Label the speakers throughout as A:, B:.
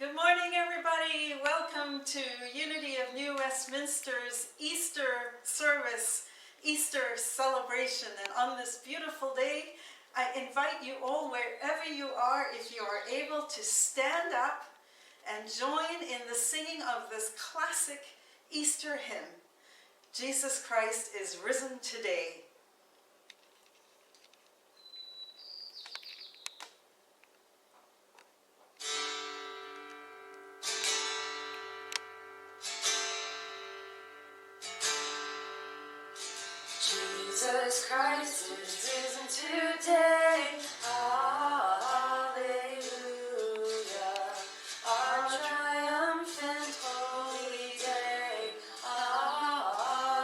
A: Good morning, everybody. Welcome to Unity of New Westminster's Easter service, Easter celebration. And on this beautiful day, I invite you all, wherever you are, if you are able, to stand up and join in the singing of this classic Easter hymn, Jesus Christ is risen today.
B: Jesus Christ is risen today. Hallelujah. Our triumphant holy day. Hallelujah.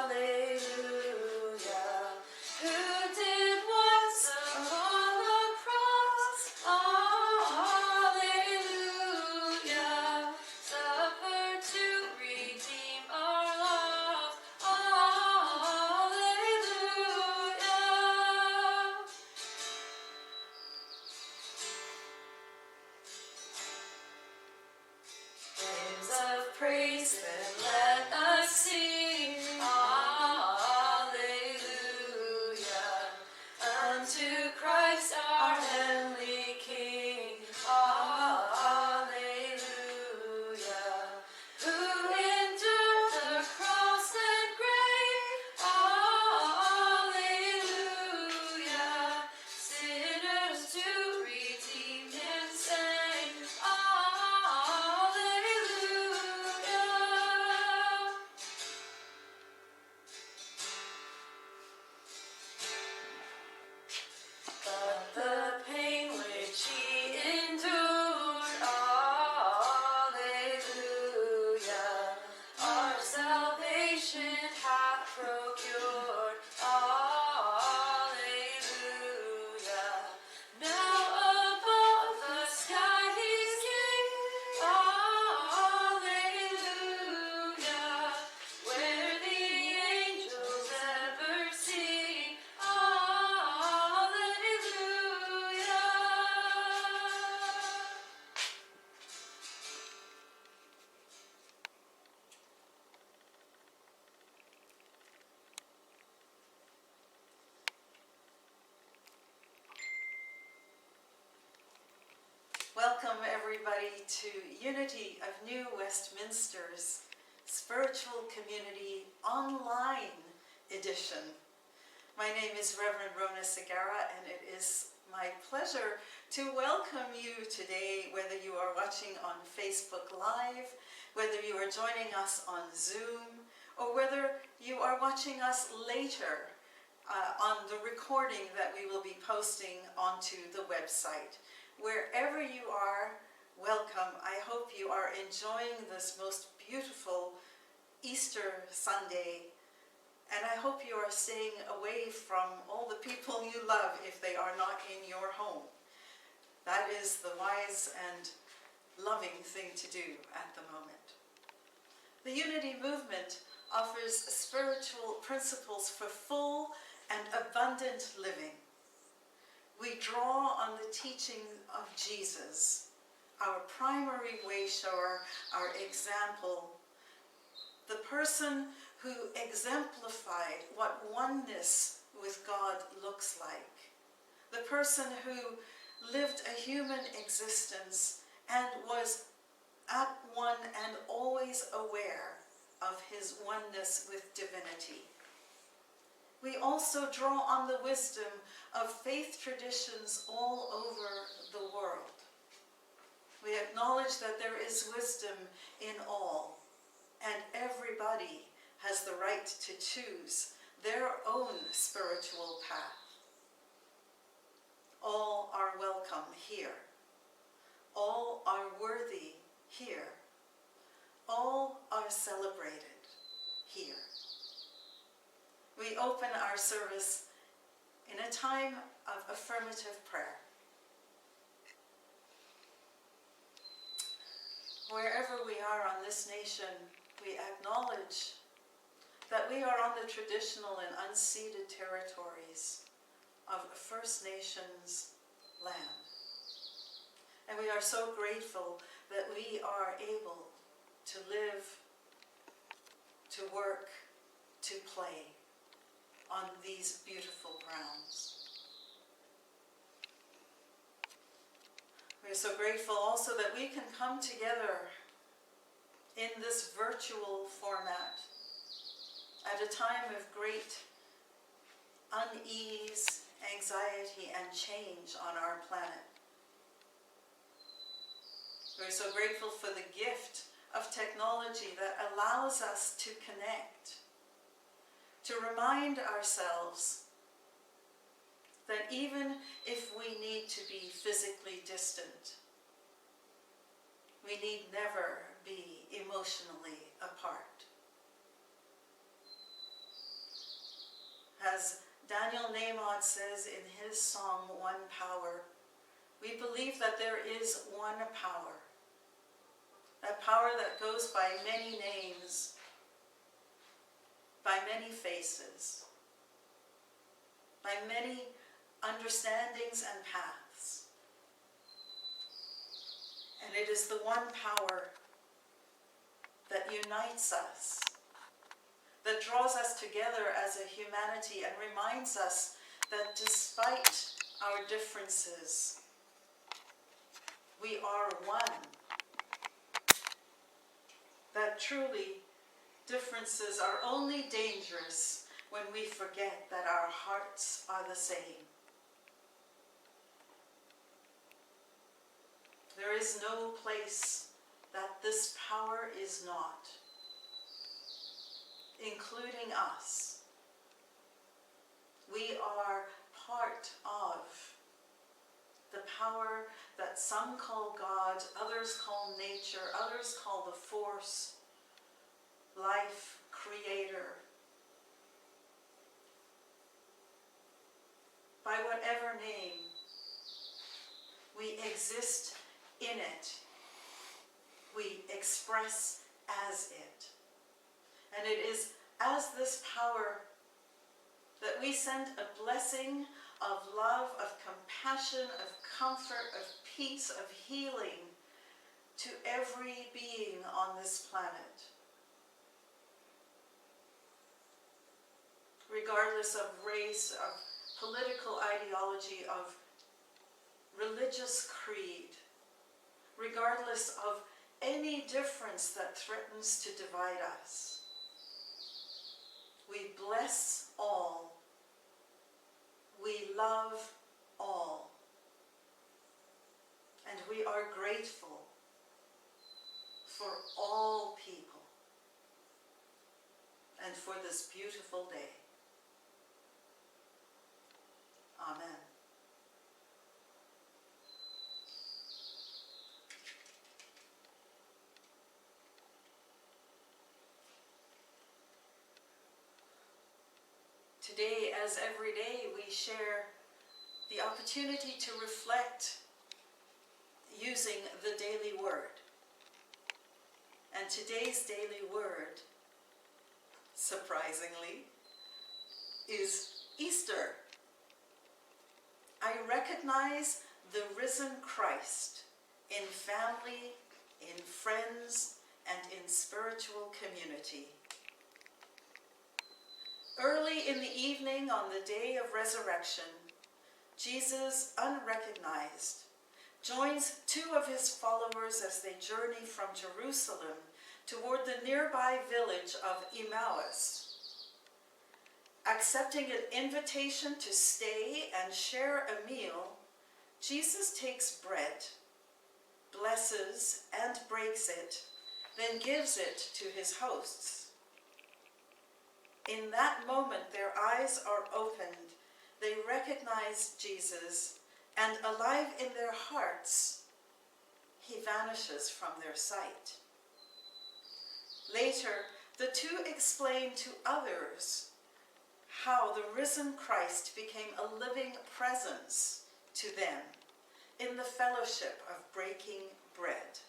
B: Who did once upon the cross? Hallelujah. Suffer to redeem our loss. Hymns of praise, then let us sing. Hallelujah. Unto Christ our heavenly King. Hallelujah. Who endured the cross and grave. Hallelujah. Sinners to redeem and save. Hallelujah. But the pain which he endured, hallelujah, our salvation hath procured, hallelujah. Now above the sky he's king, hallelujah, where the angels ever sing, hallelujah.
A: Welcome, everybody, to Unity of New Westminster's Spiritual Community Online Edition. My name is Reverend Rhona Segarra, and it is my pleasure to welcome you today, whether you are watching on Facebook Live, whether you are joining us on Zoom, or whether you are watching us later on the recording that we will be posting onto the website. Wherever you are, welcome. I hope you are enjoying this most beautiful Easter Sunday, and I hope you are staying away from all the people you love if they are not in your home. That is the wise and loving thing to do at the moment. The Unity Movement offers spiritual principles for full and abundant living. We draw on the teaching of Jesus, our primary way shower, our example, the person who exemplified what oneness with God looks like, the person who lived a human existence and was at one and always aware of his oneness with divinity. We also draw on the wisdom of faith traditions all over the world. We acknowledge that there is wisdom in all, and everybody has the right to choose their own spiritual path. All are welcome here. All are worthy here. All are celebrated here. We open our service in a time of affirmative prayer. Wherever we are on this nation, we acknowledge that we are on the traditional and unceded territories of First Nations land. And we are so grateful that we are able to live, to work, to play on these beautiful grounds. We're so grateful also that we can come together in this virtual format at a time of great unease, anxiety, and change on our planet. We're so grateful for the gift of technology that allows us to connect, to remind ourselves that even if we need to be physically distant, we need never be emotionally apart. As Daniel Nahmod says in his song, One Power, we believe that there is one power, a power that goes by many names, by many faces, by many understandings and paths. And it is the one power that unites us, that draws us together as a humanity and reminds us that despite our differences, we are one. That truly differences are only dangerous when we forget that our hearts are the same. There is no place that this power is not, including us. We are part of the power that some call God, others call nature, others call the force, life, creator. By whatever name, we exist in it. We express as it. And it is as this power that we send a blessing of love, of compassion, of comfort, of peace, of healing to every being on this planet. Regardless of race, of political ideology, of religious creed, regardless of any difference that threatens to divide us. We bless all. We love all. And we are grateful for all people and for this beautiful day. Amen. Today, as every day, we share the opportunity to reflect using the daily word. And today's daily word, surprisingly, is Easter. I recognize the risen Christ in family, in friends, and in spiritual community. Early in the evening on the day of resurrection, Jesus, unrecognized, joins two of his followers as they journey from Jerusalem toward the nearby village of Emmaus. Accepting an invitation to stay and share a meal, Jesus takes bread, blesses and breaks it, then gives it to his hosts. In that moment, their eyes are opened. They recognize Jesus, and alive in their hearts, he vanishes from their sight. Later, the two explain to others how the risen Christ became a living presence to them in the fellowship of breaking bread.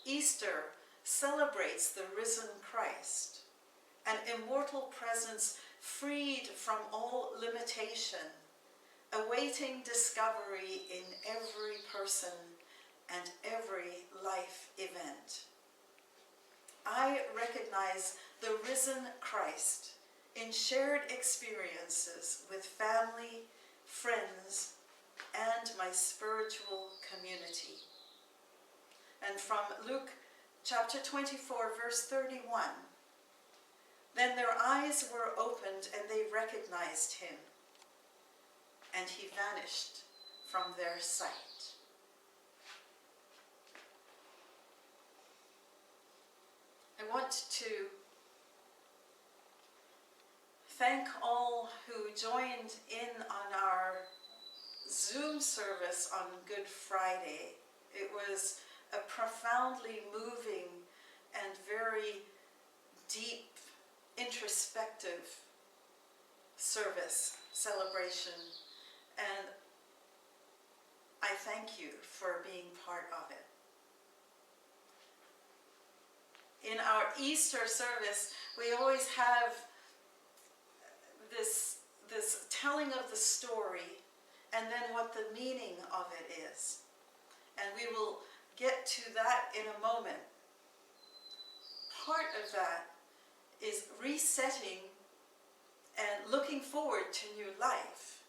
A: Easter celebrates the risen Christ, an immortal presence freed from all limitation, awaiting discovery in every person and every life event. I recognize the risen Christ in shared experiences with family, friends, and my spiritual community. And from Luke chapter 24, verse 31, then their eyes were opened and they recognized him, and he vanished from their sight. I want to thank all who joined in on our Zoom service on Good Friday. It was a profoundly moving and very deep, introspective service, celebration, and I thank you for being part of it. In our Easter service, we always have this telling of the story and then what the meaning of it is. And we will get to that in a moment. Part of that is resetting and looking forward to new life.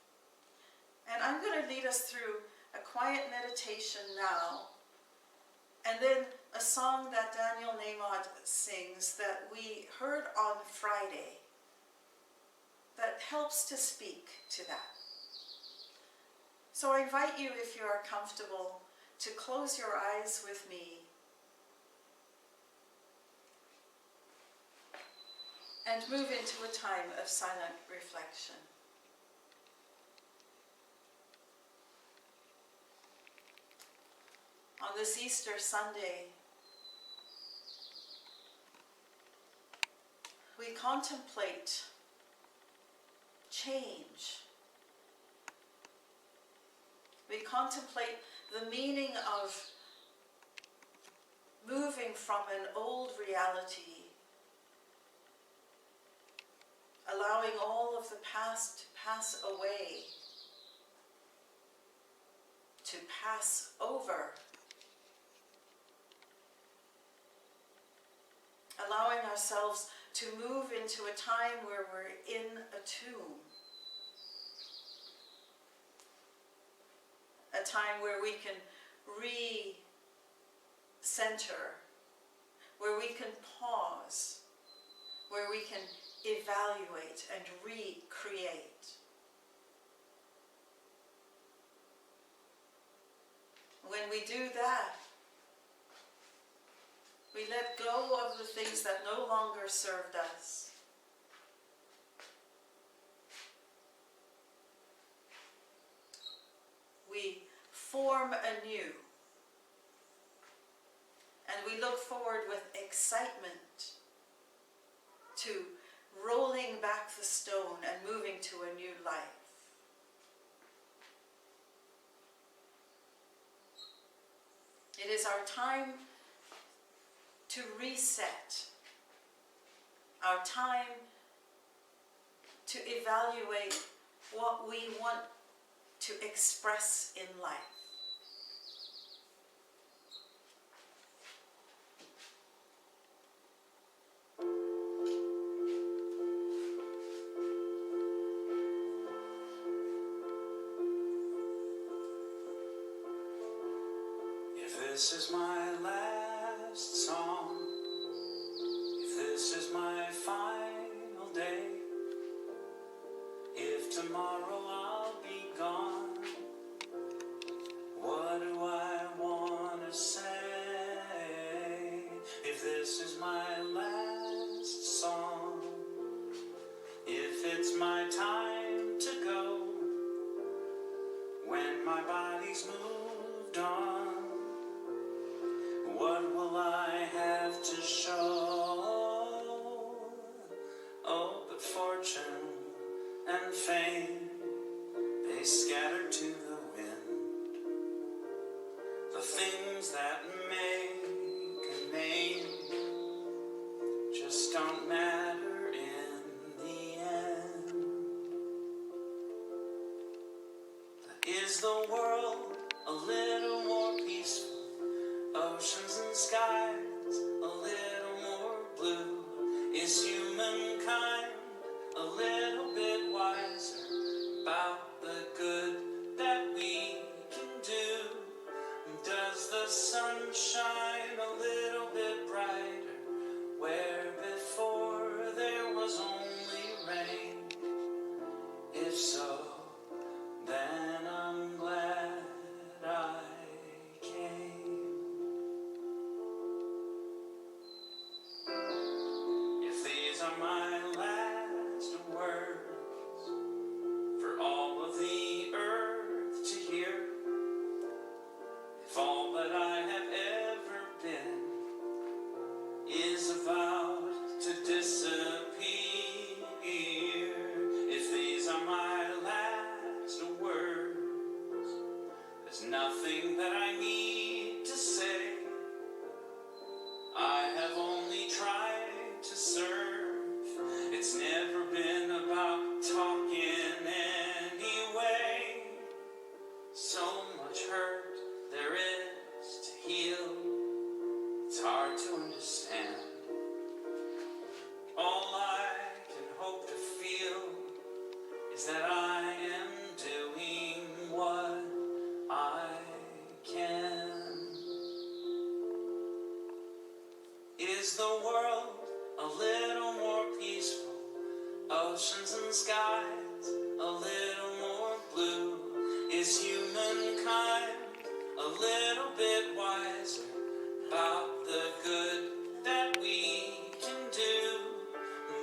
A: And I'm going to lead us through a quiet meditation now, and then a song that Daniel Nahmod sings that we heard on Friday that helps to speak to that. So I invite you, if you are comfortable, to close your eyes with me and move into a time of silent reflection. On this Easter Sunday, we contemplate change. We contemplate the meaning of moving from an old reality, allowing all of the past to pass away, to pass over, allowing ourselves to move into a time where we're in a tomb, a time where we can re-center, where we can pause, where we can evaluate and recreate. When we do that, we let go of the things that no longer served us. We form anew. And we look forward with excitement to rolling back the stone and moving to a new life. It is our time to reset, our time to evaluate what we want to express in life.
C: If this is my last song, if this is my final day, if tomorrow I'll be gone, what do I want to say? If this is my last song, if it's my time to go, when my body's moved on, what will I have to show? Oh, but fortune and fame, they scatter to the wind. The things that make a name just don't matter in the end. Is the world a little more peaceful are my last words for all of the earth to hear. If all that I have ever been is about to disappear, if these are my last words, there's nothing that I need to say. I have only tried to serve. It's never been about talking anyway. So much hurt there is to heal. It's hard to understand. All I can hope to feel is that I am doing what I can. Is the world a little more peaceful? Oceans and skies a little more blue? Is humankind a little bit wiser about the good that we can do?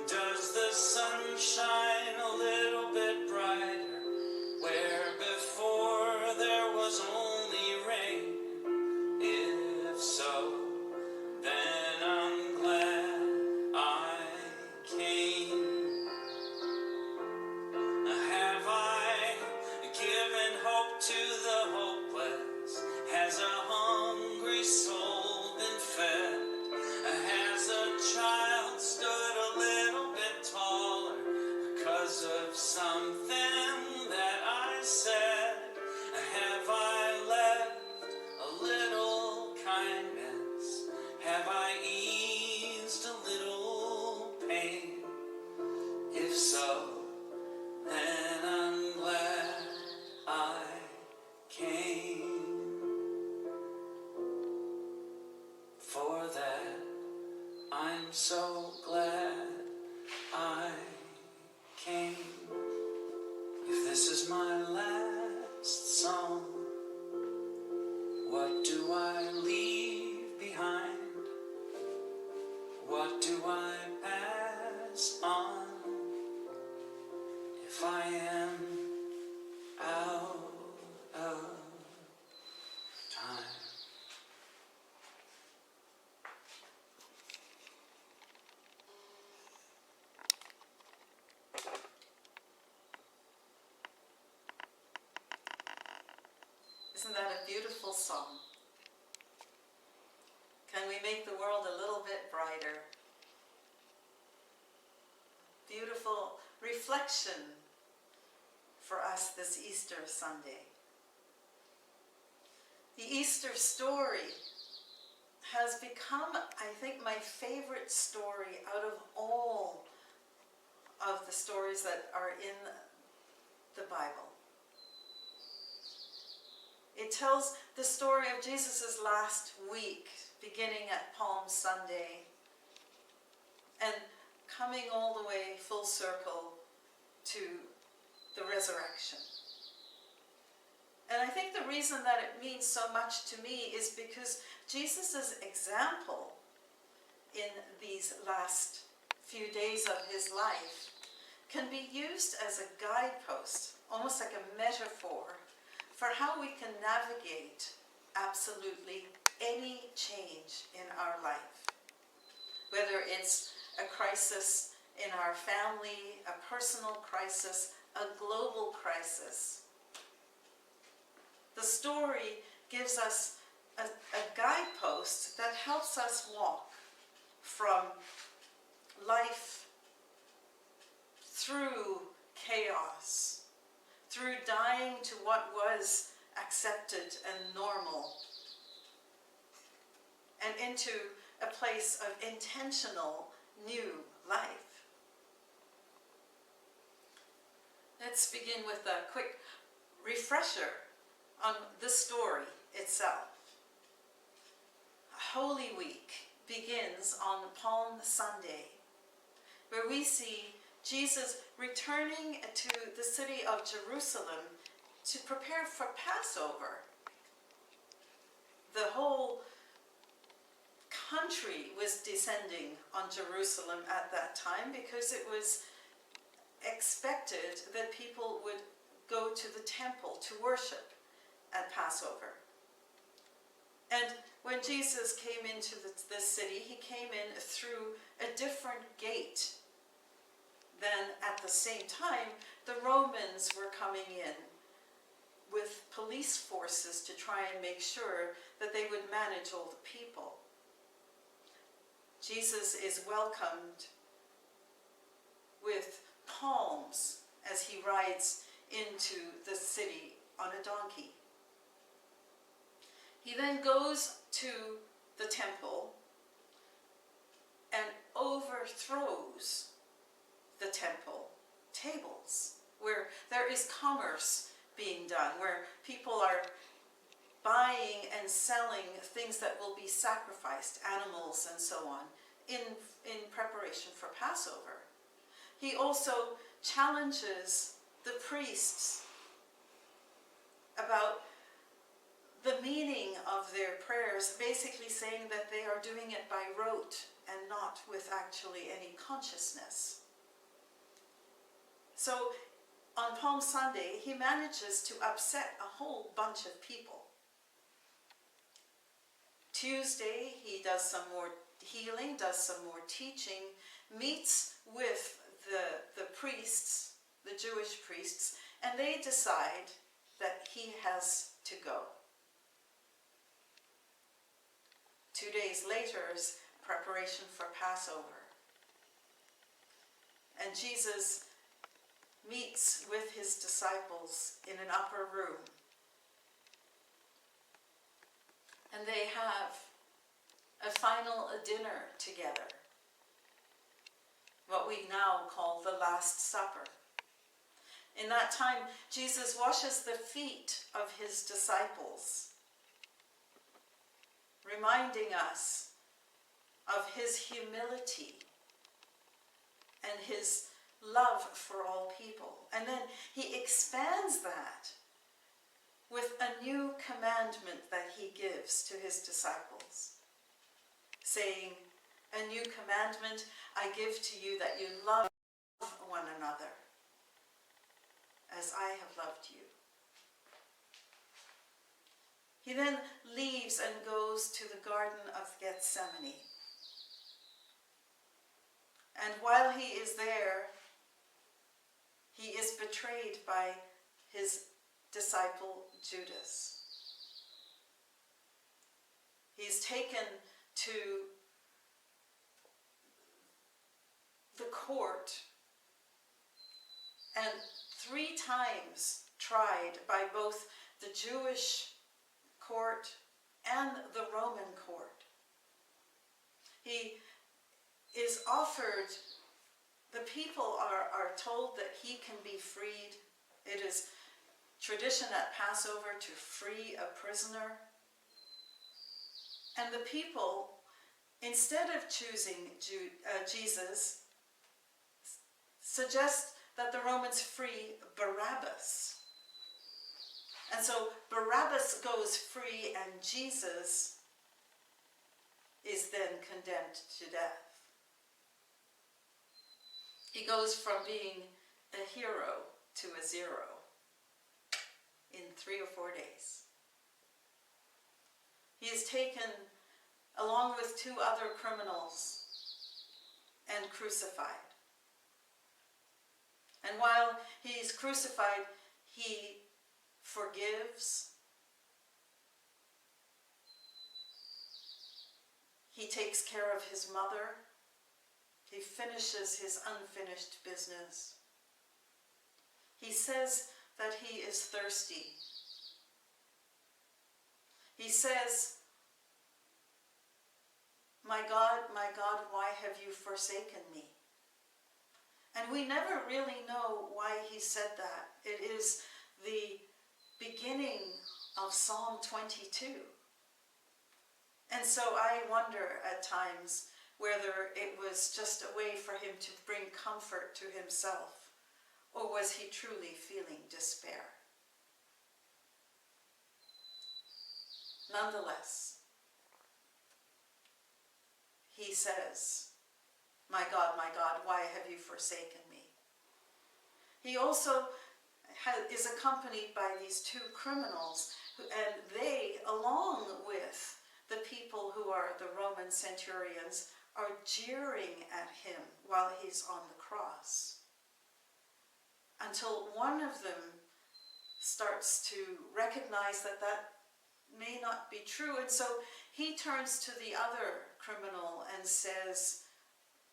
C: Does the sun shine a little bit brighter where before there was only rain? If so, then I'm glad I came. Have I given hope to the hopeless? Has a hungry soul been fed? Has a child stood a little bit taller because of something that I said? Have I left a little kindness? Have I eased a little pain? If so, then I'm glad I came. For that, I'm so glad I came. If this is my last song, what do I leave behind? What do I pass on if I am out of time?
A: Isn't that a beautiful song? Can we make the world a little bit brighter? Beautiful reflection for us this Easter Sunday. The Easter story has become, I think, my favorite story out of all of the stories that are in the Bible. It tells the story of Jesus' last week, beginning at Palm Sunday and coming all the way full circle to the resurrection. And I think the reason that it means so much to me is because Jesus' example in these last few days of his life can be used as a guidepost, almost like a metaphor, for how we can navigate absolutely any change in our life. Whether it's a crisis in our family, a personal crisis, a global crisis. The story gives us a guidepost that helps us walk from life through chaos, through dying to what was accepted and normal, and into a place of intentional new life. Let's begin with a quick refresher on the story itself. Holy Week begins on Palm Sunday, where we see Jesus returning to the city of Jerusalem to prepare for Passover. The whole country was descending on Jerusalem at that time because it was expected that people would go to the temple to worship at Passover. And when Jesus came into the city, he came in through a different gate than at the same time the Romans were coming in with police forces to try and make sure that they would manage all the people. Jesus is welcomed with palms as he rides into the city on a donkey. He then goes to the temple and overthrows the temple tables where there is commerce being done, where people are buying and selling things that will be sacrificed, animals and so on, in preparation for Passover. He also challenges the priests about the meaning of their prayers, basically saying that they are doing it by rote and not with actually any consciousness. So on Palm Sunday, he manages to upset a whole bunch of people. Tuesday, he does some more healing, does some more teaching, meets with the priests, the Jewish priests, and they decide that he has to go. 2 days later is preparation for Passover. And Jesus meets with his disciples in an upper room. And they have a final dinner together, what we now call the Last Supper. In that time, Jesus washes the feet of his disciples, reminding us of his humility and his love for all people. And then he expands that with a new commandment that he gives to his disciples, saying, "A new commandment I give to you, that you love one another as I have loved you." He then leaves and goes to the Garden of Gethsemane. And while he is there, he is betrayed by his disciple Judas. He's taken to the court and 3 times tried by both the Jewish court and the Roman court. He is offered, the people are told that he can be freed. It is tradition at Passover to free a prisoner. And the people, instead of choosing Jesus, suggest that the Romans free Barabbas. And so Barabbas goes free and Jesus is then condemned to death. He goes from being a hero to a zero in 3 or 4 days. He is taken along with 2 other criminals and crucified. And while he is crucified, he forgives. He takes care of his mother. He finishes his unfinished business. He says that he is thirsty. He says, my God, why have you forsaken me?" And we never really know why he said that. It is the beginning of Psalm 22. And so I wonder at times whether it was just a way for him to bring comfort to himself, or was he truly feeling despair? Nonetheless, he says, my God, why have you forsaken me?" He also is accompanied by these two criminals, and they, along with the people who are the Roman centurions, are jeering at him while he's on the cross. Until one of them starts to recognize that that may not be true, and so he turns to the other criminal and says,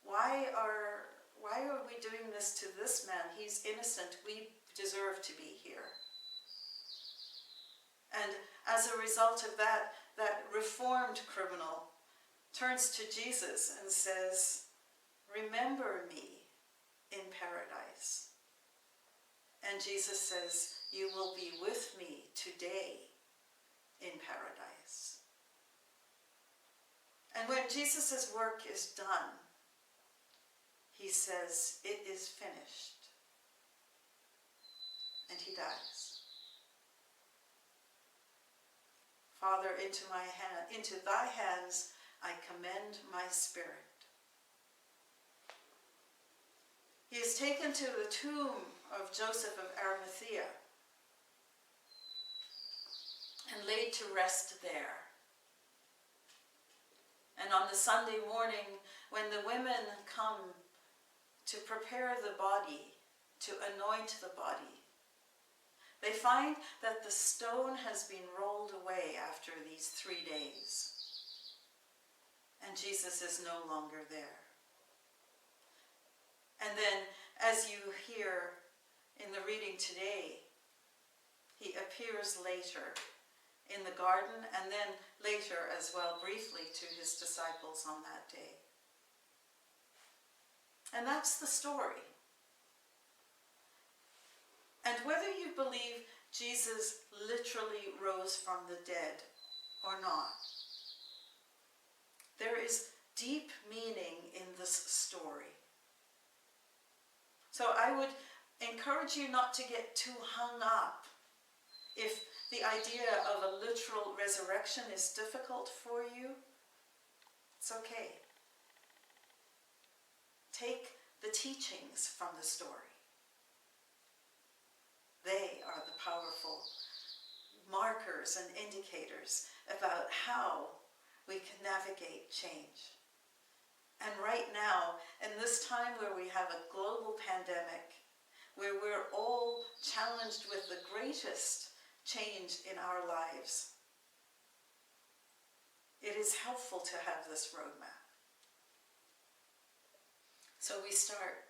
A: why are we doing this to this man? He's innocent. We deserve to be here. And as a result of that reformed criminal turns to Jesus and says, "Remember me in paradise." And Jesus says, "You will be with me today in paradise." And when Jesus' work is done, he says, "It is finished." And he dies. "Father, into thy hands I commend my spirit." He is taken to the tomb of Joseph of Arimathea and laid to rest there. And on the Sunday morning, when the women come to prepare the body, to anoint the body, they find that the stone has been rolled away after these 3 days. And Jesus is no longer there. And then, as you hear in the reading today, he appears later in the garden, and then later as well, briefly, to his disciples on that day. And that's the story. And whether you believe Jesus literally rose from the dead or not, there is deep meaning in this story. So I would encourage you not to get too hung up if the idea of a literal resurrection is difficult for you. It's okay. Take the teachings from the story. They are the powerful markers and indicators about how we can navigate change. And right now, in this time where we have a global pandemic, where we're all challenged with the greatest change in our lives, it is helpful to have this roadmap. So we start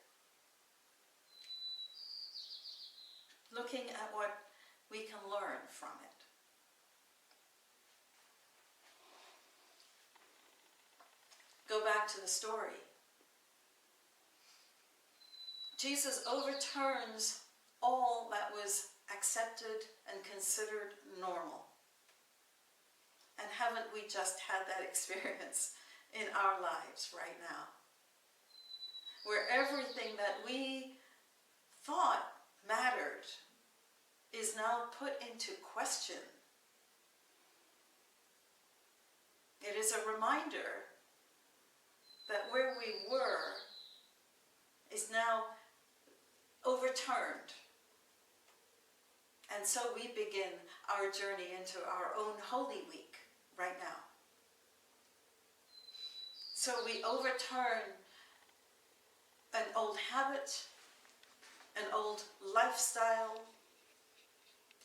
A: looking at what we can learn from it. Go back to the story. Jesus overturns all that was accepted and considered normal. And haven't we just had that experience in our lives right now? Where everything that we thought mattered is now put into question. It is a reminder that where we were is now overturned. And so we begin our journey into our own Holy Week right now. So we overturn an old habit, an old lifestyle,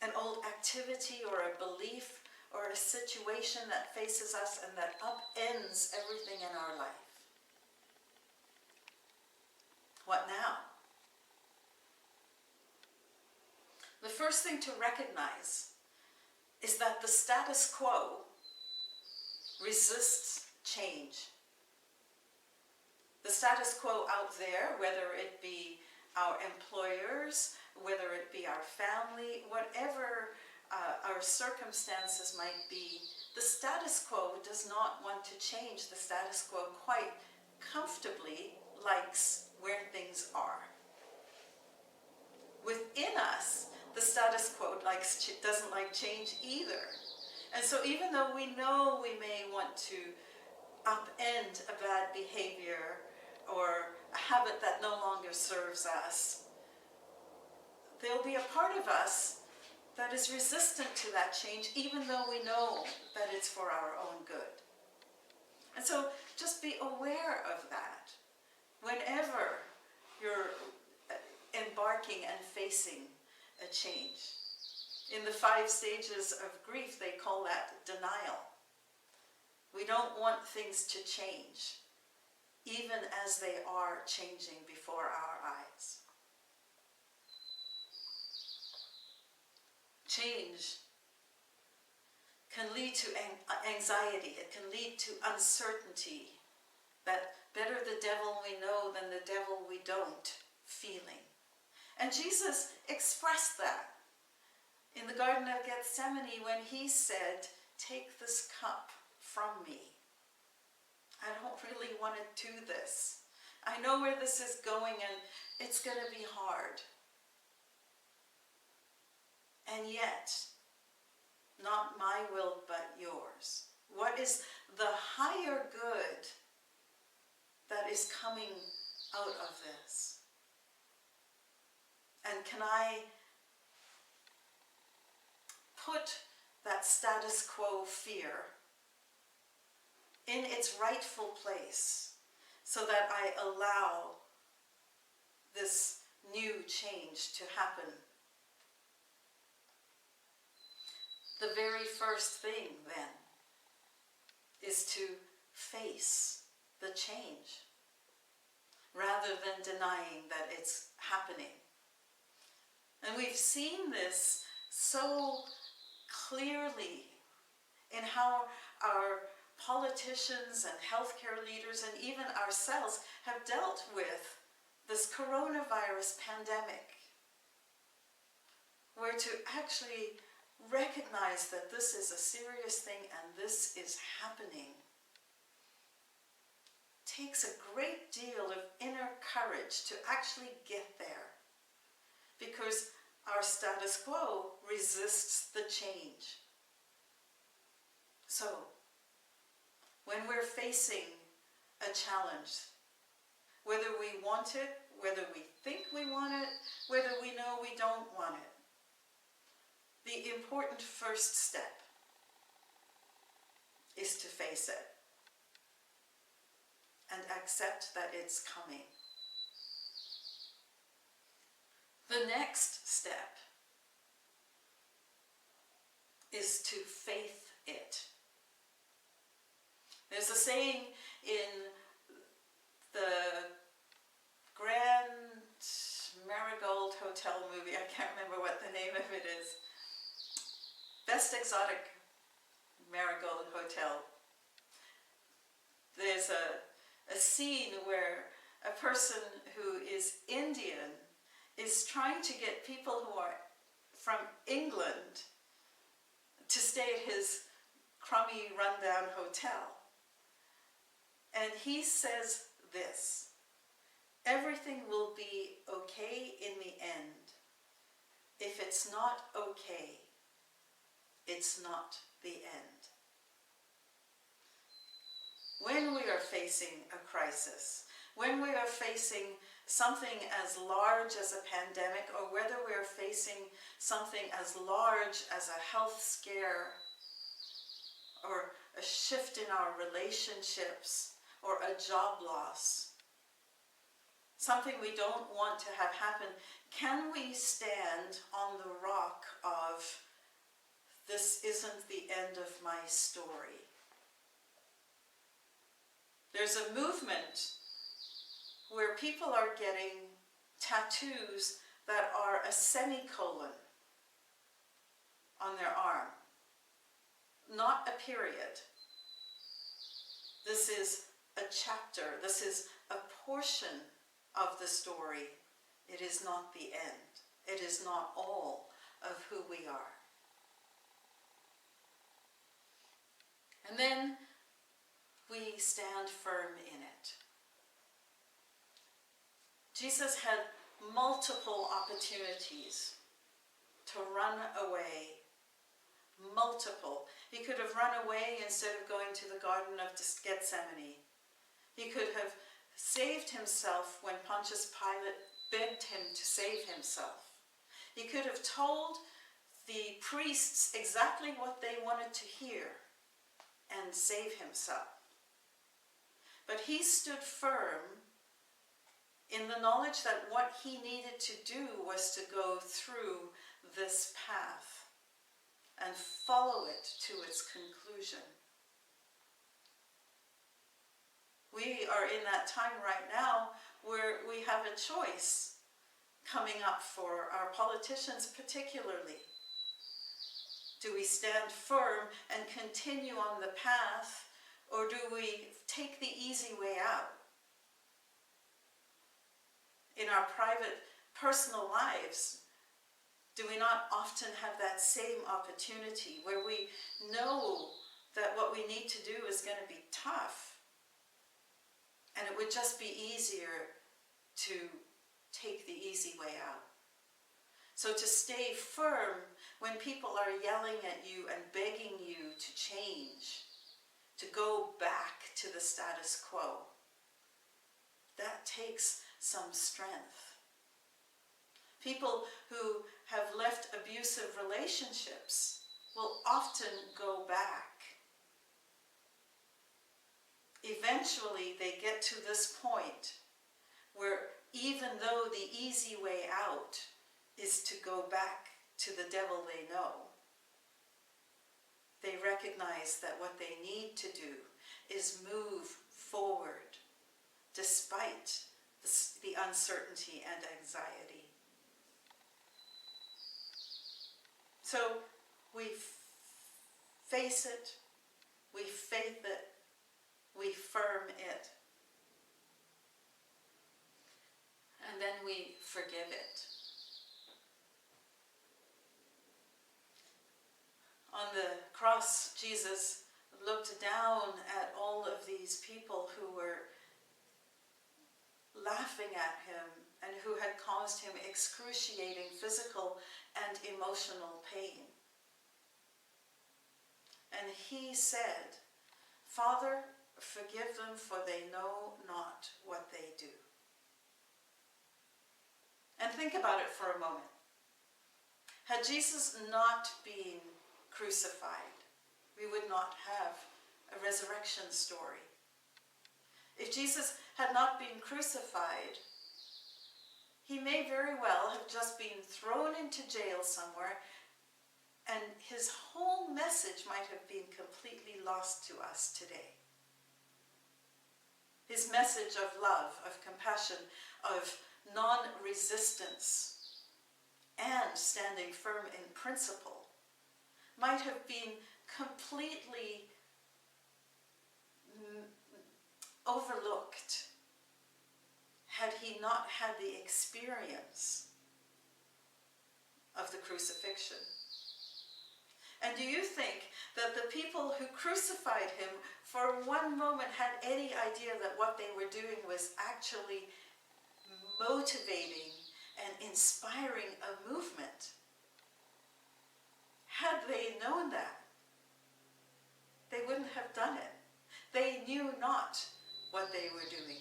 A: an old activity or a belief or a situation that faces us and that upends everything in our life. What now? The first thing to recognize is that the status quo resists change. The status quo out there, whether it be our employers, whether it be our family, whatever our circumstances might be, the status quo does not want to change. The status quo quite comfortably likes where things are. Within us, the status quo doesn't like change either. And so even though we know we may want to upend a bad behavior or a habit that no longer serves us. There'll be a part of us that is resistant to that change, even though we know that it's for our own good. And so just be aware of that whenever you're embarking and facing a change. In the 5 stages of grief, they call that denial. We don't want things to change, even as they are changing before our eyes. Change can lead to anxiety, it can lead to uncertainty, that better the devil we know than the devil we don't feeling. And Jesus expressed that in the Garden of Gethsemane when he said, "Take this cup from me. I don't really want to do this. I know where this is going and it's going to be hard. And yet, not my will but yours." What is the higher good that is coming out of this? And can I put that status quo fear in its rightful place so that I allow this new change to happen? The very first thing then is to face the change rather than denying that it's happening. And we've seen this so clearly in how our politicians and healthcare leaders and even ourselves have dealt with this coronavirus pandemic, where to actually recognize that this is a serious thing and this is happening takes a great deal of inner courage to actually get there, because our status quo resists the change. So, when we're facing a challenge, whether we want it, whether we think we want it, whether we know we don't want it, the important first step is to face it and accept that it's coming. The next step is to faith it. There's a saying in the Grand Marigold Hotel movie, I can't remember what the name of it is. Best Exotic Marigold Hotel. There's a scene where a person who is Indian is trying to get people who are from England to stay at his crummy, rundown hotel. And he says this: "Everything will be okay in the end. If it's not okay, it's not the end." When we are facing a crisis, when we are facing something as large as a pandemic, or whether we are facing something as large as a health scare, or a shift in our relationships, or a job loss, something we don't want to have happen, can we stand on the rock of, "This isn't the end of my story"? There's a movement where people are getting tattoos that are a semicolon on their arm, not a period. This is a chapter. This is a portion of the story. It is not the end. It is not all of who we are. And then we stand firm in it. Jesus had multiple opportunities to run away, multiple. He could have run away instead of going to the Garden of Gethsemane. He could have saved himself when Pontius Pilate begged him to save himself. He could have told the priests exactly what they wanted to hear and save himself. But he stood firm in the knowledge that what he needed to do was to go through this path and follow it to its conclusion. We are in that time right now where we have a choice coming up for our politicians particularly. Do we stand firm and continue on the path, or do we take the easy way out? In our private, personal lives, do we not often have that same opportunity where we know that what we need to do is going to be tough, and it would just be easier to take the easy way out? So to stay firm when people are yelling at you and begging you to change, to go back to the status quo, that takes some strength. People who have left abusive relationships will often go back. Eventually they get to this point where even though the easy way out is to go back to the devil they know, they recognize that what they need to do is move forward despite the uncertainty and anxiety. So we face it, we faith it, we firm it, and then we forgive it. On the cross, Jesus looked down at all of these people who were laughing at him and who had caused him excruciating physical and emotional pain. And he said, "Father, forgive them, for they know not what they do." And think about it for a moment. Had Jesus not been crucified, we would not have a resurrection story. If Jesus had not been crucified, he may very well have just been thrown into jail somewhere, and his whole message might have been completely lost to us today. His message of love, of compassion, of non-resistance, and standing firm in principle might have been completely overlooked had he not had the experience of the crucifixion. And do you think that the people who crucified him for one moment had any idea that what they were doing was actually motivating and inspiring a movement? Had they known that, they wouldn't have done it. They knew not what they were doing.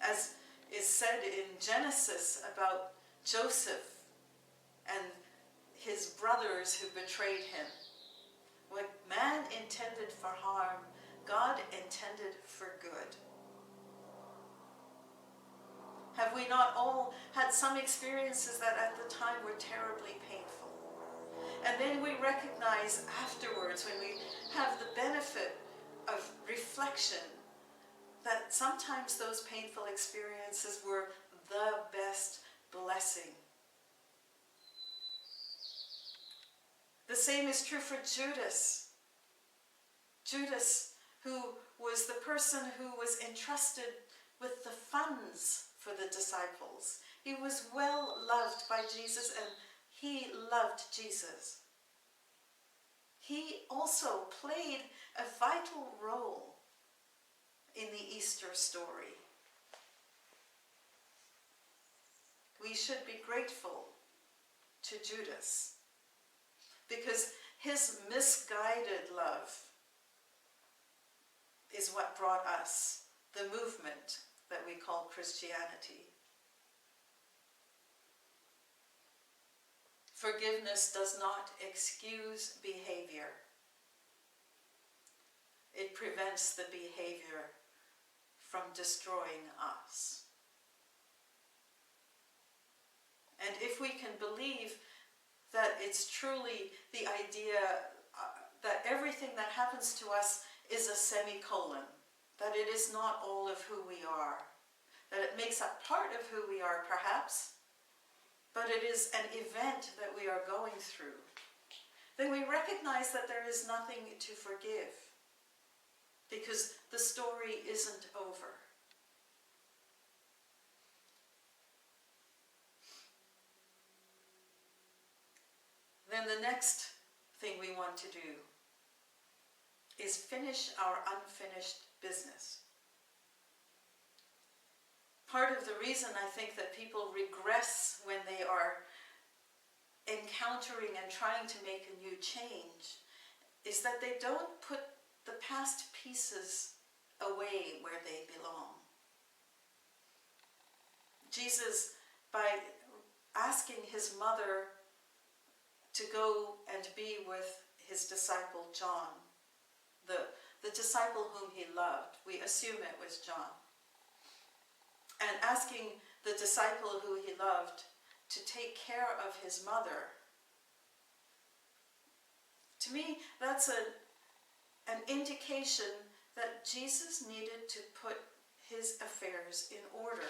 A: As is said in Genesis about Joseph and his brothers who betrayed him, what man intended for harm, God intended for good. Have we not all had some experiences that at the time were terribly painful? And then we recognize afterwards, when we have the benefit of reflection, that sometimes those painful experiences were the best blessing. The same is true for Judas. Judas, who was the person who was entrusted with the funds for the disciples. He was well loved by Jesus, and he loved Jesus. He also played a vital role in the Easter story. We should be grateful to Judas because his misguided love is what brought us the movement that we call Christianity. Forgiveness does not excuse behavior. It prevents the behavior from destroying us. And if we can believe that it's truly the idea that everything that happens to us is a semicolon, that it is not all of who we are, that it makes up part of who we are perhaps, but it is an event that we are going through, then we recognize that there is nothing to forgive, because the story isn't over. Then the next thing we want to do is finish our unfinished business. Part of the reason I think that people regress when they are encountering and trying to make a new change is that they don't put the past pieces away where they belong. Jesus, by asking his mother to go and be with his disciple John, the disciple whom he loved, we assume it was John, and asking the disciple who he loved to take care of his mother, to me that's an indication that Jesus needed to put his affairs in order.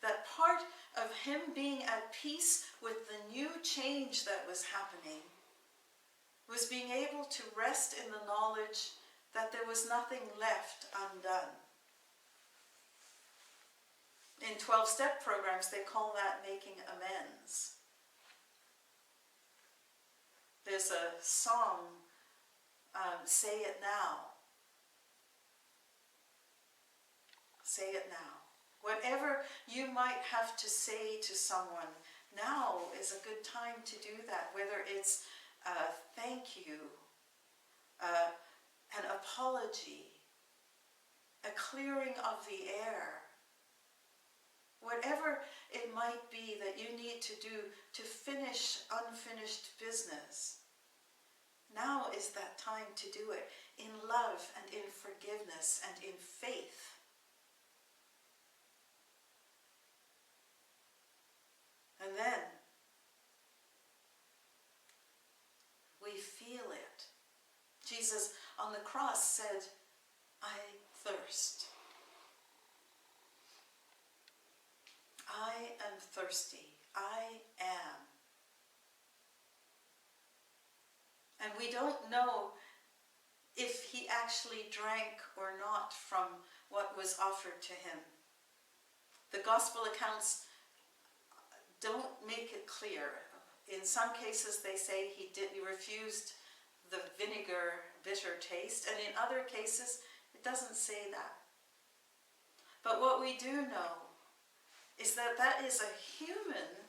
A: That part of him being at peace with the new change that was happening was being able to rest in the knowledge that there was nothing left undone. In 12-step programs, they call that making amends. There's a song, Say It Now. Say it now. Whatever you might have to say to someone, now is a good time to do that, whether it's thank you, an apology, a clearing of the air. Whatever it might be that you need to do to finish unfinished business, now is that time to do it in love and in forgiveness and in faith. And then we feel it. Jesus on the cross said, I thirst. I am thirsty. I am. And we don't know if he actually drank or not from what was offered to him. The gospel accounts don't make it clear. In some cases they say he refused the vinegar bitter taste, and in other cases it doesn't say that. But what we do know is that that is a human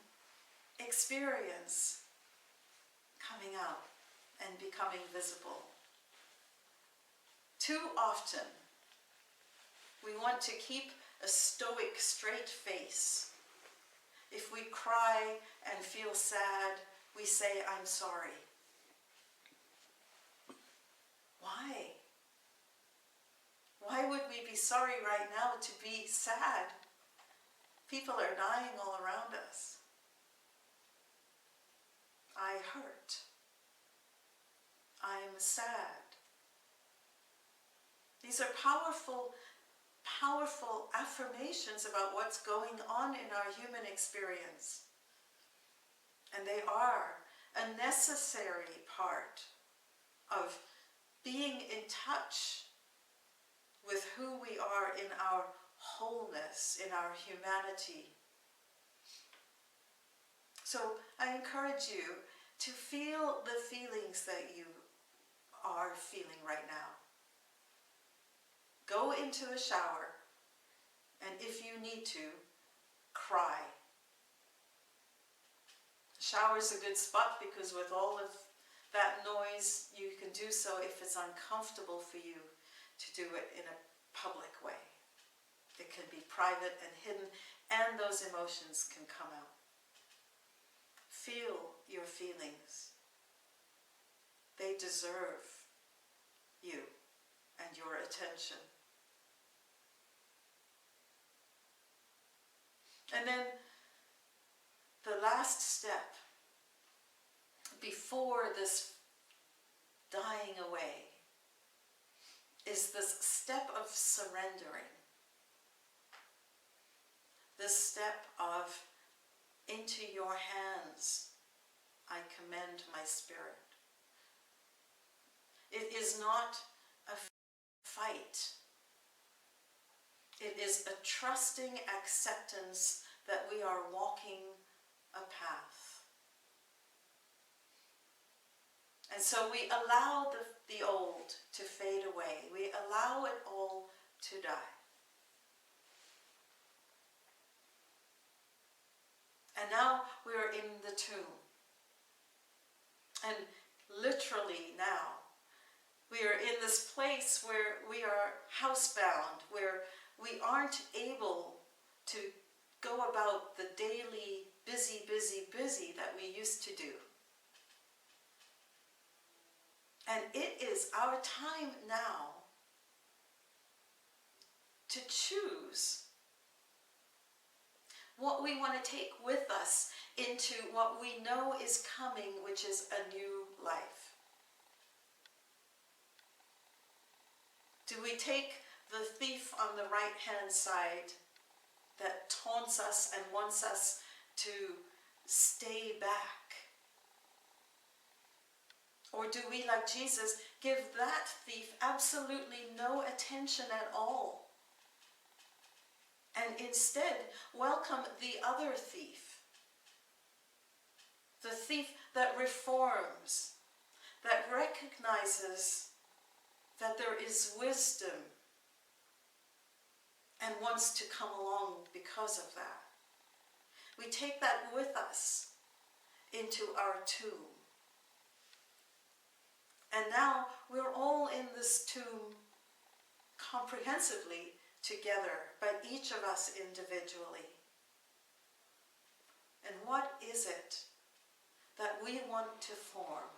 A: experience coming out and becoming visible. Too often we want to keep a stoic, straight face. If we cry and feel sad, we say, I'm sorry. Why? Why would we be sorry right now to be sad? People are dying all around us. I hurt. I'm sad. These are powerful affirmations about what's going on in our human experience. And they are a necessary part of being in touch with who we are in our wholeness, in our humanity. So I encourage you to feel the feelings that you are feeling right now. Go into a shower, and if you need to, cry. The shower is a good spot because with all of that noise, you can do so if it's uncomfortable for you to do it in a public way. It can be private and hidden, and those emotions can come out. Feel your feelings. They deserve you and your attention. And then the last step before this dying away is this step of surrendering. This step of, into your hands I commend my spirit. It is not a fight. It is a trusting acceptance that we are walking a path. And so we allow the old to fade away. We allow it all to die. And now we're in the tomb. And literally now, we are in this place where we are housebound, where we aren't able to go about the daily busy that we used to do. And it is our time now to choose what we want to take with us into what we know is coming, which is a new life. Do we take the thief on the right-hand side that taunts us and wants us to stay back? Or do we, like Jesus, give that thief absolutely no attention at all, and instead welcome the other thief? The thief that reforms, that recognizes that there is wisdom and wants to come along because of that. We take that with us into our tomb. And now we're all in this tomb comprehensively together, but each of us individually. And what is it that we want to form?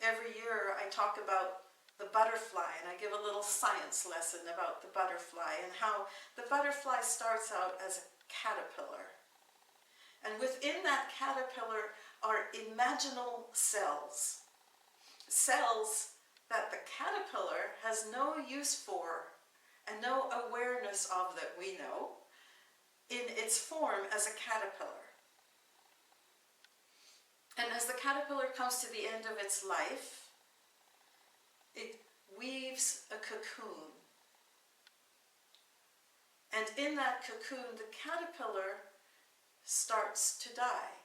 A: Every year I talk about the butterfly, and I give a little science lesson about the butterfly and how the butterfly starts out as a caterpillar. And within that caterpillar are imaginal cells. Cells that the caterpillar has no use for and no awareness of that we know in its form as a caterpillar. And as the caterpillar comes to the end of its life, it weaves a cocoon. And in that cocoon, the caterpillar starts to die.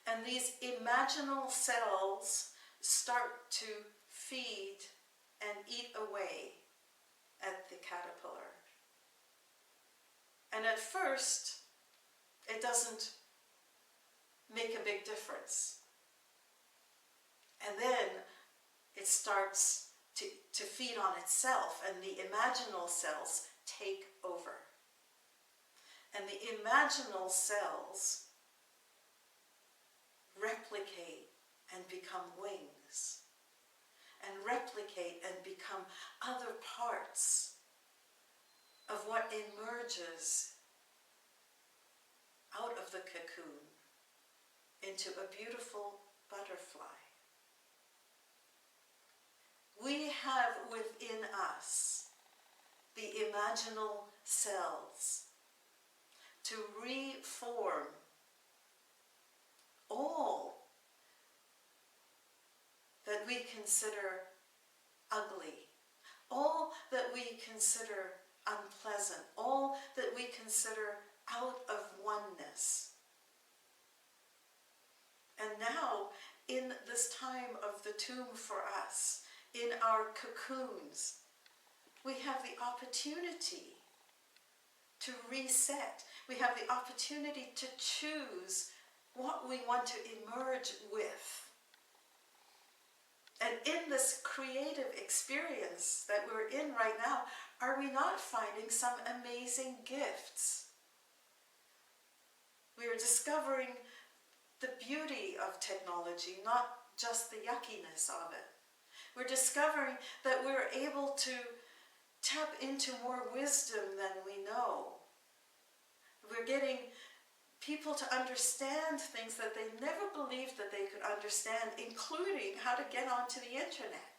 A: And these imaginal cells start to feed and eat away at the caterpillar. And at first, it doesn't make a big difference. And then it starts to feed on itself, and the imaginal cells take over. And the imaginal cells replicate and become wings, and replicate and become other parts of what emerges out of the cocoon into a beautiful butterfly. We have within us the imaginal cells to reform all that we consider ugly, all that we consider unpleasant, all that we consider out of oneness. And now, in this time of the tomb for us, in our cocoons, we have the opportunity to reset. We have the opportunity to choose what we want to emerge with. And in this creative experience that we're in right now, are we not finding some amazing gifts? We are discovering the beauty of technology, not just the yuckiness of it. We're discovering that we're able to tap into more wisdom than we know. We're getting people to understand things that they never believed that they could understand, including how to get onto the internet.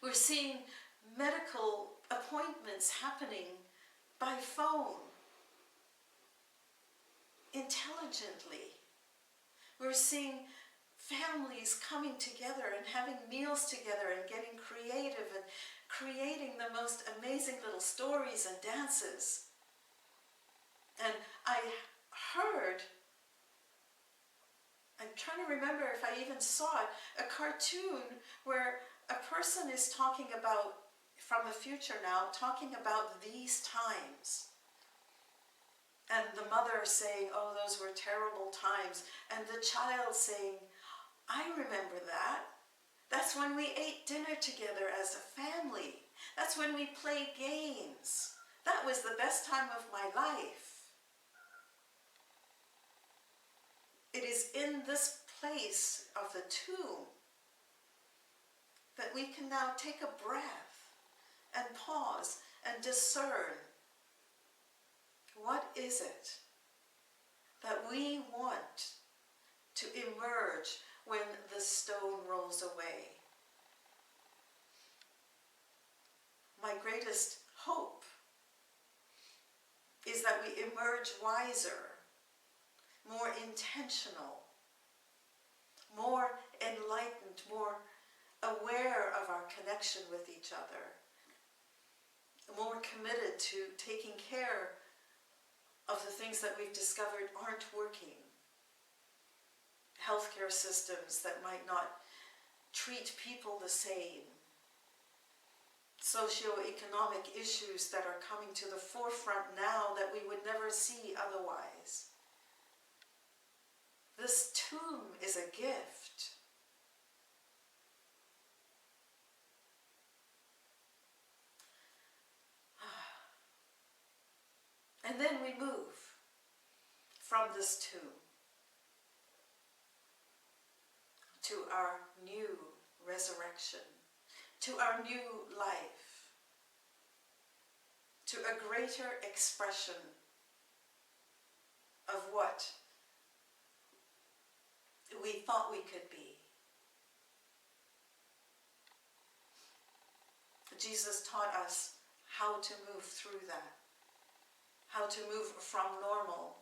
A: We're seeing medical appointments happening by phone, intelligently. We're seeing families coming together and having meals together and getting creative and creating the most amazing little stories and dances. And I heard, I'm trying to remember if I even saw it, a cartoon where a person is talking about, from the future now, talking about these times. And the mother saying, oh, those were terrible times. And the child saying, I remember that. That's when we ate dinner together as a family. That's when we played games. That was the best time of my life. It is in this place of the tomb that we can now take a breath and pause and discern, what is it that we want to emerge when the stone rolls away? My greatest hope is that we emerge wiser, more intentional, more enlightened, more aware of our connection with each other, more committed to taking care of the things that we've discovered aren't working. Healthcare systems that might not treat people the same. Socioeconomic issues that are coming to the forefront now that we would never see otherwise. This tomb is a gift. And then we move from this tomb to our new resurrection, to our new life, to a greater expression of what we thought we could be. Jesus taught us how to move through that, how to move from normal,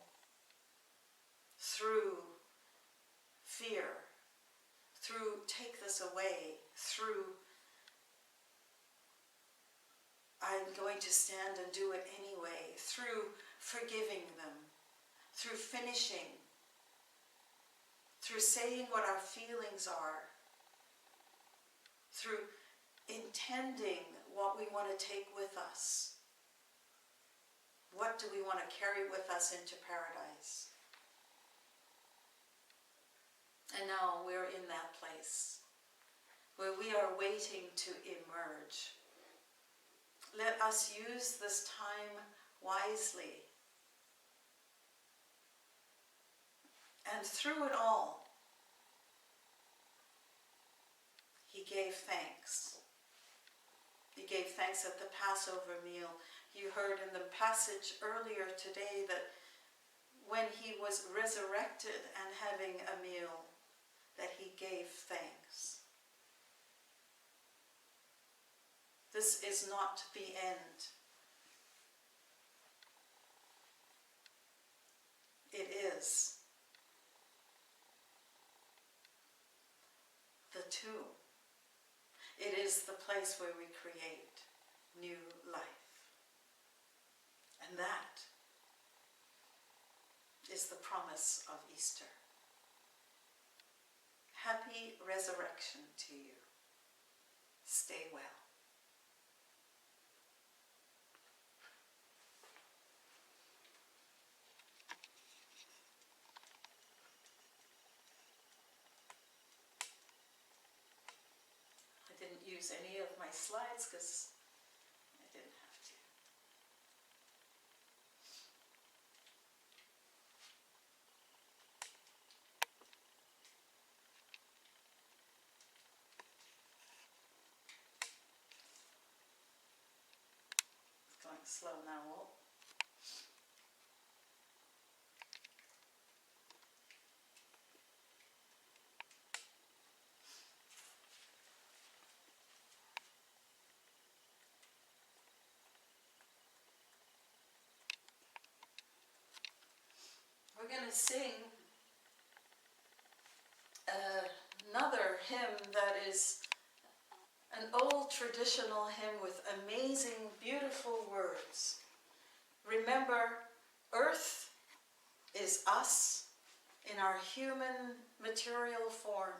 A: through fear, through take this away, through I'm going to stand and do it anyway, through forgiving them, through finishing, through saying what our feelings are, through intending what we want to take with us. What do we want to carry with us into paradise? And now we're in that place where we are waiting to emerge. Let us use this time wisely. And through it all, he gave thanks. He gave thanks at the Passover meal. You heard in the passage earlier today that when he was resurrected and having a meal, that he gave thanks. This is not the end. It is the tomb. It is the place where we create new life. And that is the promise of Easter. Happy resurrection to you. Stay well. use any of my slides because I didn't have to. It's going slow now, Walt. We're going to sing another hymn that is an old traditional hymn with amazing, beautiful words. Remember, earth is us in our human material form.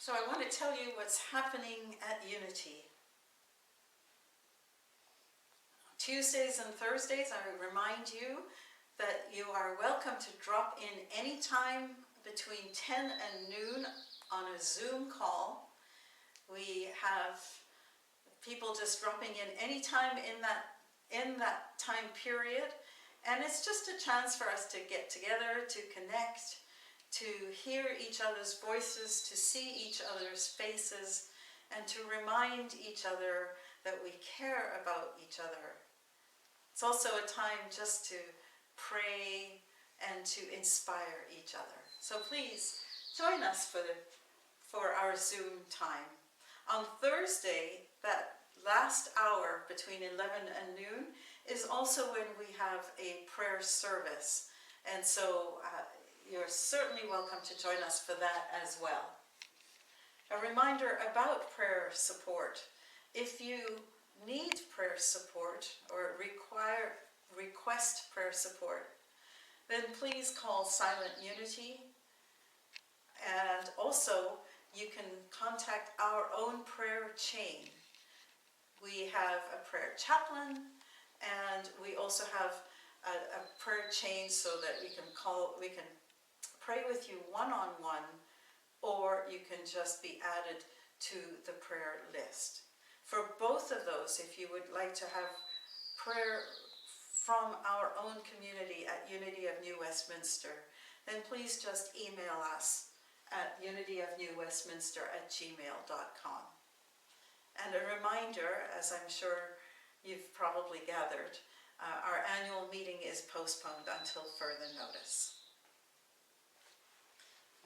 A: So I want to tell you what's happening at Unity. Tuesdays and Thursdays, I remind you that you are welcome to drop in any time between 10 and noon on a Zoom call. We have people just dropping in any time in that time period, and it's just a chance for us to get together, to connect, to hear each other's voices, to see each other's faces, and to remind each other that we care about each other. It's also a time just to pray and to inspire each other. So please join us for our Zoom time. On Thursday, that last hour between 11 and noon is also when we have a prayer service. And so you're certainly welcome to join us for that as well. A reminder about prayer support. If you need prayer support or request prayer support, then please call Silent Unity And also, you can contact our own prayer chain. We have a prayer chaplain, and we also have a prayer chain so that we can pray with you one-on-one, or you can just be added to the prayer list. For both of those, if you would like to have prayer from our own community at Unity of New Westminster, then please just email us at unityofnewwestminster@gmail.com. And a reminder, as I'm sure you've probably gathered, our annual meeting is postponed until further notice.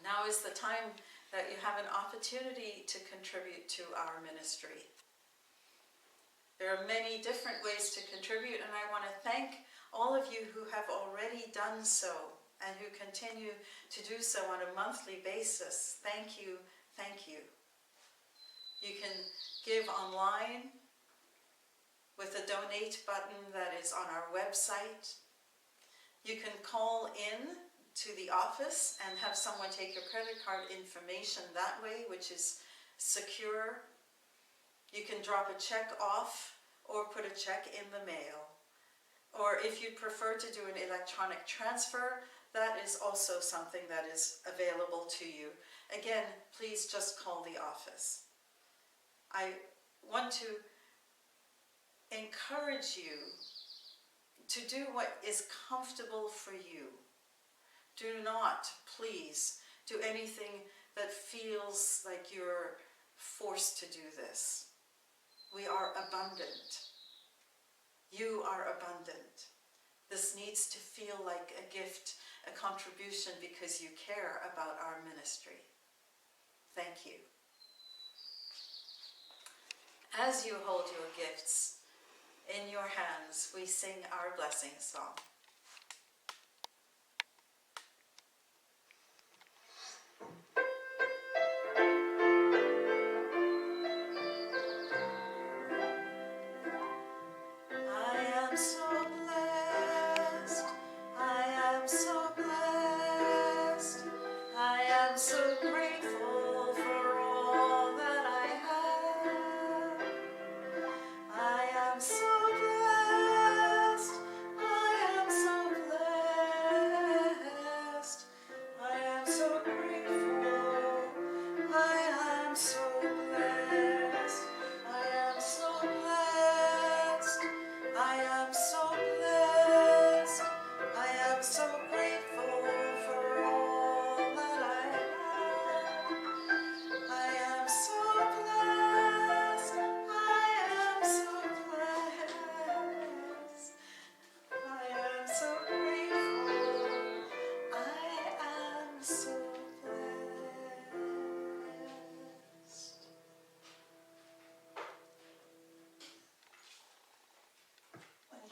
A: Now is the time that you have an opportunity to contribute to our ministry. There are many different ways to contribute, and I want to thank all of you who have already done so and who continue to do so on a monthly basis. Thank you, thank you. You can give online with a donate button that is on our website. You can call in to the office and have someone take your credit card information that way, which is secure. You can drop a check off or put a check in the mail. Or if you prefer to do an electronic transfer, that is also something that is available to you. Again, please just call the office. I want to encourage you to do what is comfortable for you. Do not, please, do anything that feels like you're forced to do this. We are abundant. You are abundant. This needs to feel like a gift, a contribution, because you care about our ministry. Thank you. As you hold your gifts in your hands, we sing our blessing song.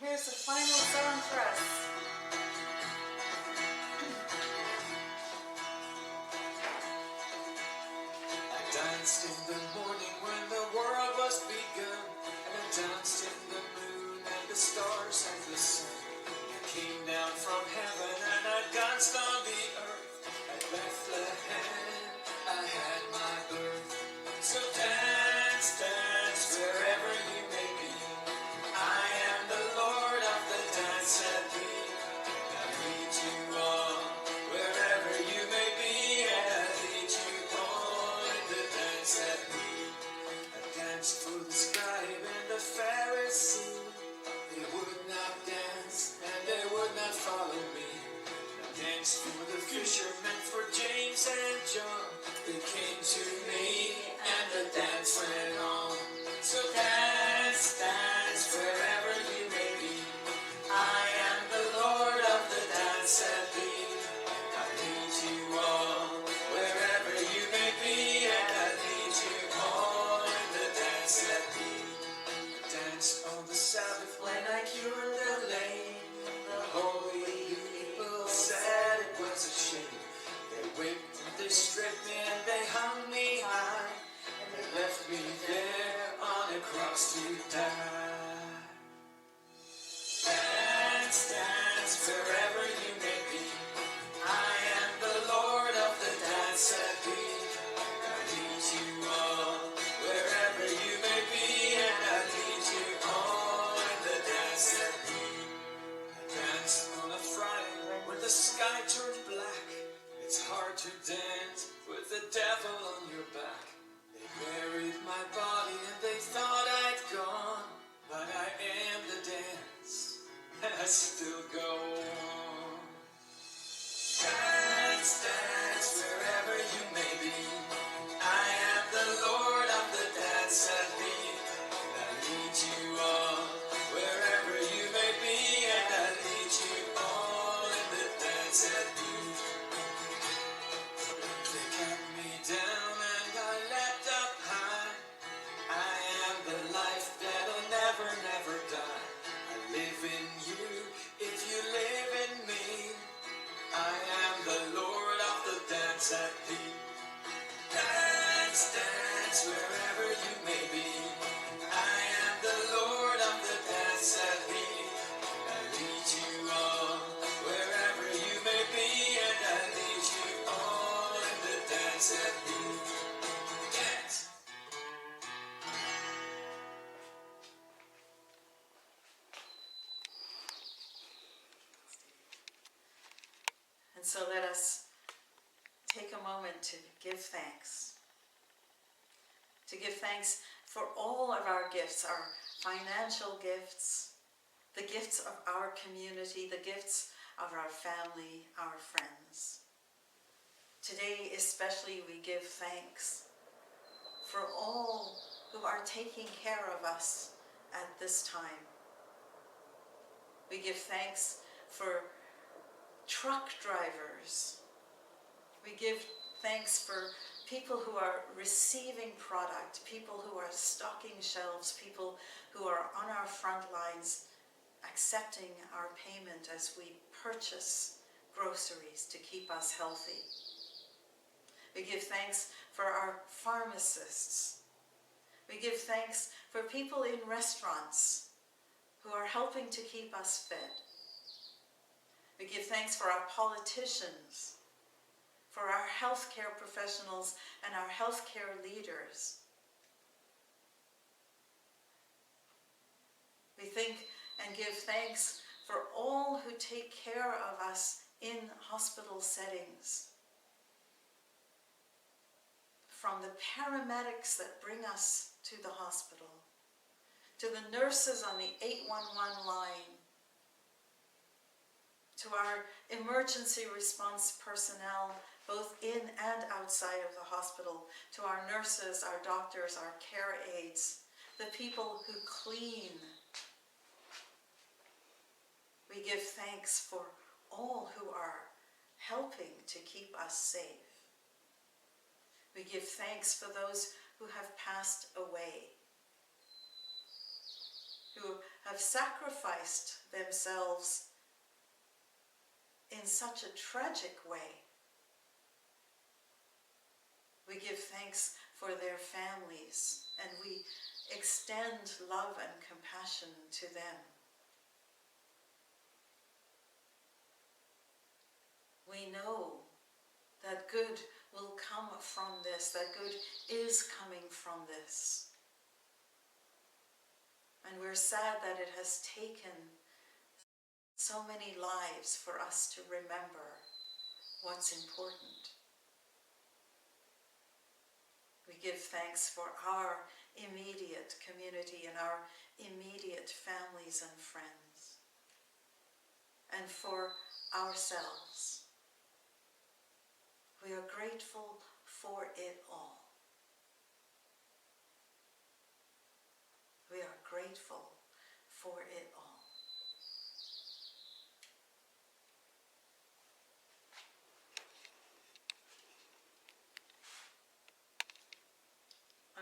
A: Here's the final song for us.
C: I danced in the morning when the world was begun, and I danced in the moon and the stars and the sun. I came down from heaven and I danced on the earth. At Bethlehem I had my birth. So dance, dance wherever you may be. I am the Lord of the dance at thee. I lead you on wherever you may be, and I lead you on the dance at thee. I danced for the scribe and the Pharisee. They would not dance and they would not follow me. I danced for the fishermen, for James and John. They came to me and the dance went on. So dance, dance wherever you may be. I am the Lord of the dance at thee. I lead you on wherever you may be, and I lead you on the dance at thee. I danced on the Sabbath when I cured the lame. The holy people said it was a shame. They whipped and they stripped me and they hung me high, and they left me there on a cross to die. Dance, dance wherever you may be. I am the Lord of the dance at Dance, dance, wherever you may be. I am the Lord of the dance at beat. I lead you on wherever you may be, and I lead you on in the dance at beat. Dance.
A: And so let us take a moment to give thanks. To give thanks for all of our gifts, our financial gifts, the gifts of our community, the gifts of our family, our friends. Today especially we give thanks for all who are taking care of us at this time. We give thanks for truck drivers. We give thanks for people who are receiving product, people who are stocking shelves, people who are on our front lines accepting our payment as we purchase groceries to keep us healthy. We give thanks for our pharmacists. We give thanks for people in restaurants who are helping to keep us fed. We give thanks for our politicians, for our healthcare professionals and our healthcare leaders. We think and give thanks for all who take care of us in hospital settings. From the paramedics that bring us to the hospital, to the nurses on the 811 line, to our emergency response personnel, both in and outside of the hospital, to our nurses, our doctors, our care aides, the people who clean. We give thanks for all who are helping to keep us safe. We give thanks for those who have passed away, who have sacrificed themselves in such a tragic way. We give thanks for their families, and we extend love and compassion to them. We know that good will come from this, that good is coming from this. And we're sad that it has taken so many lives for us to remember what's important. We give thanks for our immediate community and our immediate families and friends, and for ourselves. We are grateful for it all. We are grateful for it all.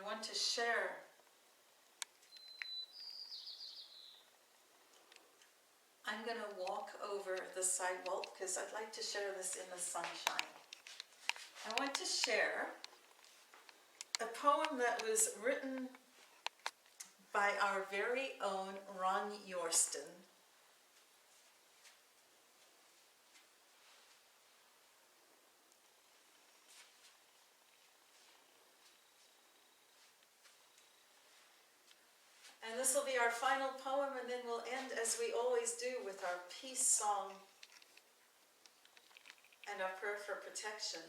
A: I want to share I'm going to walk over the sidewalk because I'd like to share this in the sunshine. I want to share a poem that was written by our very own Ron Yorston. And this will be our final poem, and then we'll end as we always do with our peace song and our prayer for protection.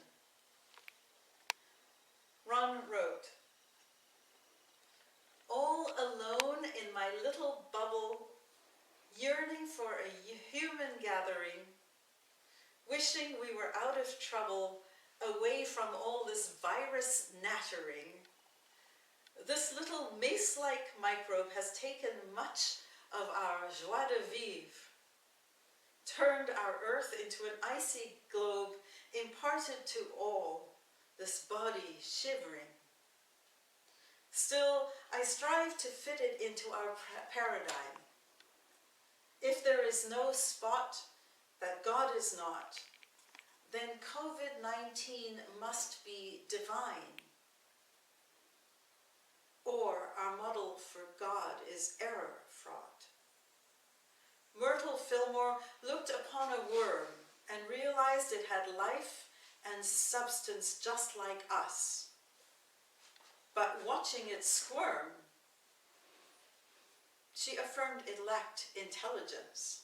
A: Ron wrote, "All alone in my little bubble, yearning for a human gathering, wishing we were out of trouble, away from all this virus nattering. This little mace-like microbe has taken much of our joie de vivre, turned our earth into an icy globe, imparted to all this body shivering. Still, I strive to fit it into our paradigm. If there is no spot that God is not, then COVID-19 must be divine. for God is error fraught. Myrtle Fillmore looked upon a worm and realized it had life and substance just like us. But watching it squirm, she affirmed it lacked intelligence.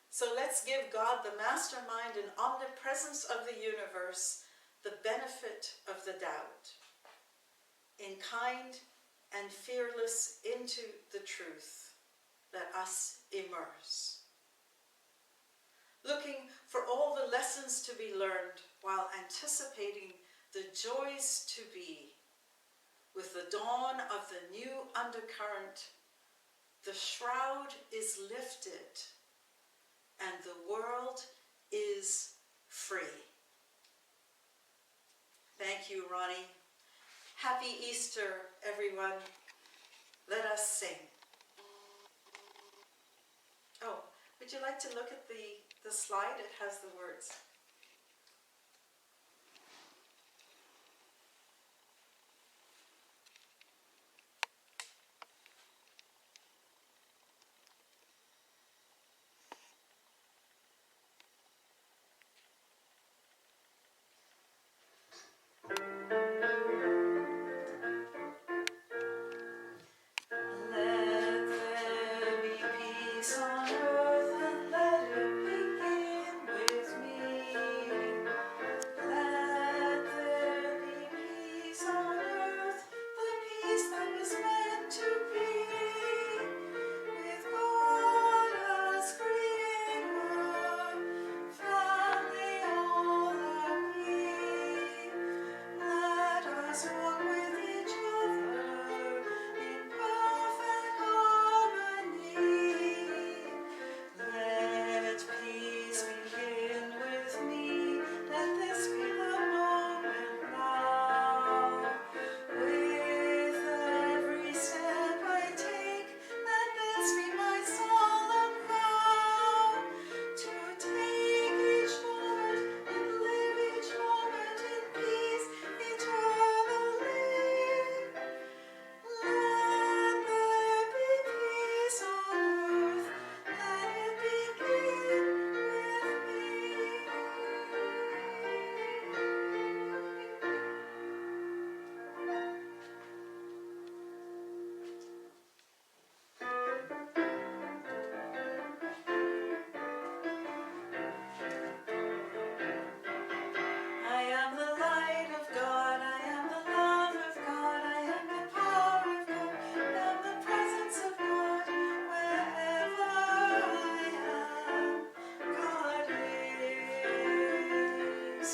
A: So let's give God, the mastermind and omnipresence of the universe, the benefit of the doubt, in kind and fearless into the truth. Let us immerse. Looking for all the lessons to be learned while anticipating the joys to be. With the dawn of the new undercurrent, the shroud is lifted and the world is free. Thank you, Ronnie. Happy Easter, everyone. Let us sing. Oh, would you like to look at the slide? It has the words. Let there be peace on earth and let it begin with me. Let there be peace on earth, the peace that was meant to be. With God as creator, family all are we. Let us walk with each other in perfect harmony. Let peace begin with me. Let this be the moment now. With every step I take, let this be my solemn vow. To take each moment and live each moment in peace eternally. Let there be peace on earth. Let it begin with me. I am the light of God, I am the love of God, I am the power of God, I am the presence of God. Wherever I am, God is.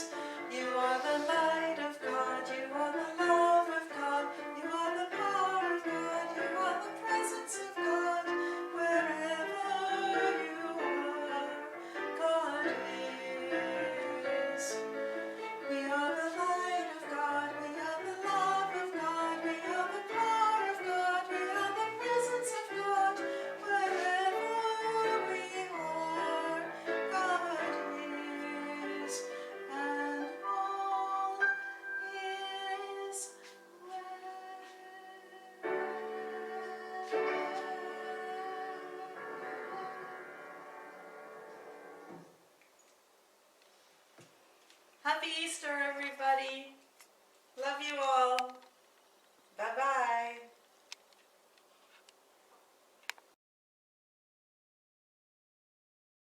A: You are the light of God, you are the love of God, you are the power of God, you are the presence of God. Wherever you are, God is. We are the light of God, we are the love of God, we are the power of God, we are the presence of God. Wherever we are, God is, and all is well. Happy Easter, everybody. Love you all. Bye-bye.